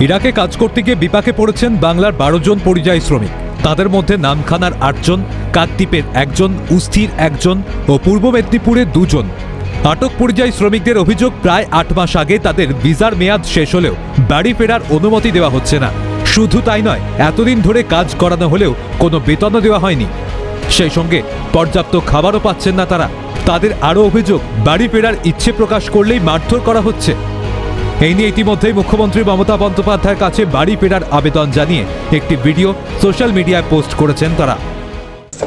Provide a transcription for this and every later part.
ইরাকে কাজ করতে গিয়ে বিপাকে পড়েছেন বাংলার 12 জন পরিযায়ী শ্রমিক। তাদের মধ্যে নামখানার 8 জন, কাকদ্বীপের 1 জন, উস্থির 1 জন ও পূর্ব মেদিনীপুরের 2 জন। আটক পরিযায়ী শ্রমিকদের অভিযোগ, প্রায় 8 মাস আগে তাদের ভিসার মেয়াদ শেষ হলেও বাড়ি ফেরার অনুমতি দেওয়া হচ্ছে না। শুধু তাই নয়, এতদিন ধরে কাজ করানো হলেও কোনো বেতনও দেওয়া হয়নি। সেই সঙ্গে পর্যাপ্ত খাবারও পাচ্ছেন না তারা। তাদের আরও অভিযোগ, বাড়ি ফেরার ইচ্ছে প্রকাশ করলেই মারধর করা হচ্ছে। এই নিয়ে ইতিমধ্যেই মুখ্যমন্ত্রী মমতা বন্দ্যোপাধ্যায়ের কাছে বাড়ি ফেরার আবেদন জানিয়ে একটি ভিডিও সোশ্যাল মিডিয়ায় পোস্ট করেছেন তারা।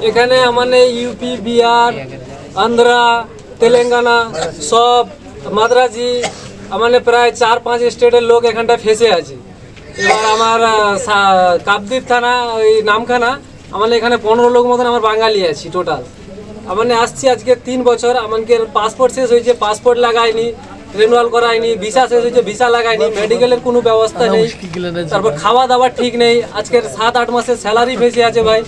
এখানে আমাদের ইউপি, বিহার, আন্ধ্রা, তেলেঙ্গানা, সব মাদ্রাজি, আমাদের প্রায় 4-5 স্টেটের লোক এখানটা ফেসে আছে। এবার আমার কাকদ্বীপ থানা, ওই নামখানা, আমাদের এখানে 15 লোক মতন আমার বাঙালি আছি টোটাল। আমাদের আসছি আজকে 3 বছর। আমাদের পাসপোর্ট শেষ হয়েছে, পাসপোর্ট লাগায়নি, রিনিউয়াল করায়নি, ভিসা শেষ হয়েছে, ভিসা লাগায়নি, মেডিকেলের কোনো ব্যবস্থা নেই, তারপর খাওয়া দাওয়া ঠিক নেই। আজকের 7-8 মাসের স্যালারি ফেসে আছে ভাই।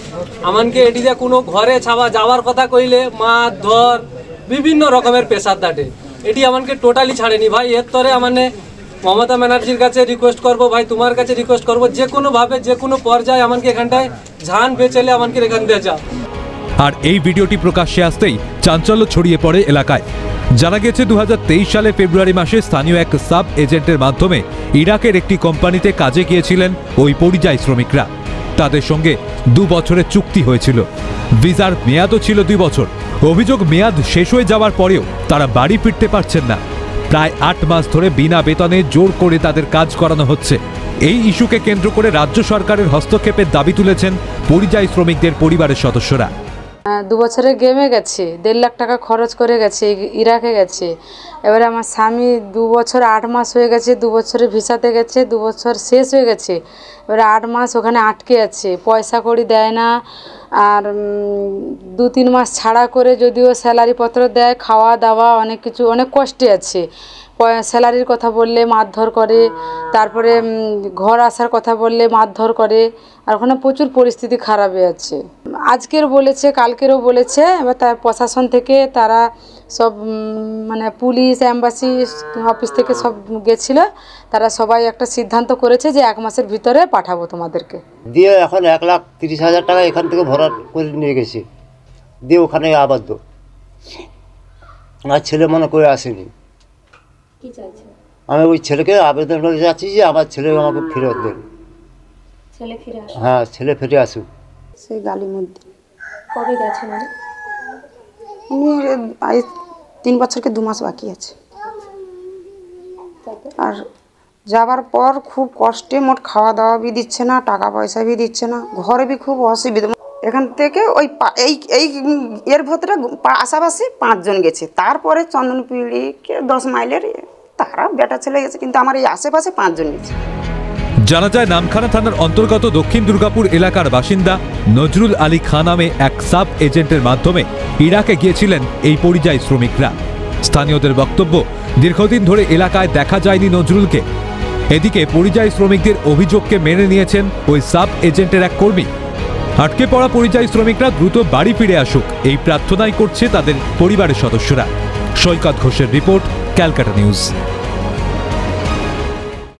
আমাকে এটিতে কোনো ঘরে যাওয়ার কথা কইলে মারধর, বিভিন্ন রকমের পেশার দাটে। এটি আমাকে টোটালি ছাড়েনি ভাই। এর তরে আমাদের মমতা ব্যানার্জির কাছে রিকোয়েস্ট করবো ভাই, তোমার কাছে রিকোয়েস্ট করবো, যে কোনোভাবে যে কোনো পর্যায়ে আমাকে এখানটায় ঝান বেচেলে আমাকে এখান দিয়ে যা। আর এই ভিডিওটি প্রকাশ্যে আসতেই চাঞ্চল্য ছড়িয়ে পড়ে এলাকায়। জানা গেছে 2023 সালে ফেব্রুয়ারি মাসে স্থানীয় এক সাব এজেন্টের মাধ্যমে ইরাকের একটি কোম্পানিতে কাজে গিয়েছিলেন ওই পরিযায়ী শ্রমিকরা। তাদের সঙ্গে 2 বছরের চুক্তি হয়েছিল। ভিসার মেয়াদও ছিল 2 বছর। অভিযোগ, মেয়াদ শেষ হয়ে যাওয়ার পরেও তারা বাড়ি ফিরতে পারছেন না। প্রায় 8 মাস ধরে বিনা বেতনে জোর করে তাদের কাজ করানো হচ্ছে। এই ইস্যুকে কেন্দ্র করে রাজ্য সরকারের হস্তক্ষেপের দাবি তুলেছেন পরিযায়ী শ্রমিকদের পরিবারের সদস্যরা। 2 বছরে গেমে গেছে, 1.5 লাখ টাকা খরচ করে গেছে, ইরাকে গেছে। এবারে আমার স্বামী 2 বছর 8 মাস হয়ে গেছে, 2 বছরে ভিসাতে গেছে, 2 বছর শেষ হয়ে গেছে। এবারে 8 মাস ওখানে আটকে আছে, পয়সা কড়ি দেয় না। আর 2-3 মাস ছাড়া করে যদিও স্যালারি পত্র দেয়, খাওয়া দাওয়া অনেক কিছু, অনেক কষ্টে আছে। স্যালারির কথা বললে মারধর করে, তারপরে ঘর আসার কথা বললে মারধর করে। আর ওখানে প্রচুর পরিস্থিতি খারাপে আছে। আজকের বলেছে, কালকেরও বলেছে। এবার তার প্রশাসন থেকে তারা সব মানে পুলিশ, অ্যাম্বাসি অফিস থেকে সব গেছিল। তারা সবাই একটা সিদ্ধান্ত করেছে যে 1 মাসের ভিতরে পাঠাবো তোমাদেরকে। দিয়ে এখন 1,30,000 টাকা এখান থেকে ভরা করে নিয়ে গেছি, দিয়ে ওখানে আবদ্ধ। আমার ছেলে মনে করে আসেনি। আমি ওই ছেলেকে আবেদন করে যাচ্ছি যে আমার ছেলে আমাকে ফেরত দেন। হ্যাঁ, ছেলে ফিরে আসুক। সেই গালির মধ্যে কবে গেছেন? উনি 3 বছরকে 2 মাস বাকি আছে। আর যাবার পর খুব কষ্টে, মোট খাওয়া দাওয়া বি দিচ্ছে না, টাকা পয়সা বি দিচ্ছে না, ঘরে বি খুব অসুবিধা। এখান থেকে ওই এই এর ভেতরে আশাপাশি 5 জন গেছে। তারপরে চন্দনপিড়ি 10 মাইলের তারা বেটা ছেলে গেছে, কিন্তু আমার এই আশেপাশে 5 জন গেছে। জানা যায়, নামখানা থানার অন্তর্গত দক্ষিণ দুর্গাপুর এলাকার বাসিন্দা নজরুল আলী খান নামে এক সাব এজেন্টের মাধ্যমে ইরাকে গিয়েছিলেন এই পরিযায়ী শ্রমিকরা। স্থানীয়দের বক্তব্য, দীর্ঘদিন ধরে এলাকায় দেখা যায়নি নজরুলকে। এদিকে পরিযায়ী শ্রমিকদের অভিযোগকে মেনে নিয়েছেন ওই সাব এজেন্টের এক কর্মী। আটকে পড়া পরিযায়ী শ্রমিকরা দ্রুত বাড়ি ফিরে আসুক, এই প্রার্থনাই করছে তাদের পরিবারের সদস্যরা। সৈকত ঘোষের রিপোর্ট, ক্যালকাটা নিউজ।